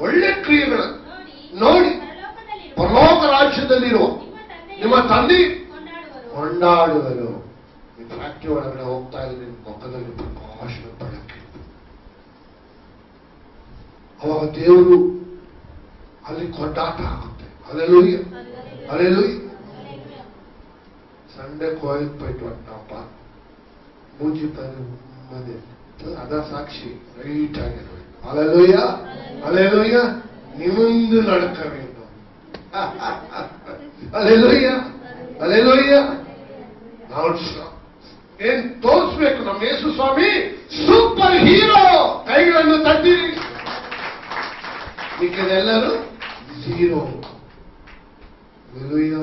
ಒಳ್ಳೆ ಕ್ರಿಯೆಗಳನ್ನು ನೋಡಿ ಪರಲೋಕ ರಾಜ್ಯದಲ್ಲಿರುವ ನಿಮ್ಮ ತಂದೆ ಕೊಂಡಾಡುವರು. ನಿಮ್ಮ ಫ್ಯಾಕ್ಟರಿ ಒಳಗಡೆ ಹೋಗ್ತಾ ಇದ್ರೆ ನಿಮ್ಮ ಮುಖದಲ್ಲಿ ಪ್ರಕಾಶದ ಬೆಳಕು. ಅವಾಗ ದೇವರು ಅಲ್ಲಿ ಕೊಂಡಾಟ ಆಗುತ್ತೆ. ಹಲ್ಲೆಲೂಯ್ಯ ಹಲ್ಲೆಲೂಯ್ಯ. ಸಂಡೆ ಕೋಯಿಲ್ ಪೈಟ್ ಹೊಟ್ಟಪ್ಪ ಮೂಜಿ ಮನೆ ಅದ ಸಾಕ್ಷಿ ರೈಟ್ ಆಗಿರ್ಬೇಕು. ಹಲ್ಲೆಲೂಯ್ಯ ಹಲ್ಲೆಲೂಯ್ಯ. ನಿಮ್ಮೊಂದು ನಡಕಬೇಕು. ಹಲ್ಲೆಲೂಯ್ಯ ಹಲ್ಲೆಲೂಯ್ಯ. ನಾವು ಏನ್ ತೋರಿಸ್ಬೇಕು? ನಮ್ಮ ಯೇಸು ಸ್ವಾಮಿ ಸೂಪರ್ ಹೀರೋ. ಕೈಗಳನ್ನು ತಟ್ಟಿರಿ. ಮಿಕ್ಕಿದೆಲ್ಲರೂ ಝೀರೋ. ಹಲ್ಲೆಲೂಯ್ಯ.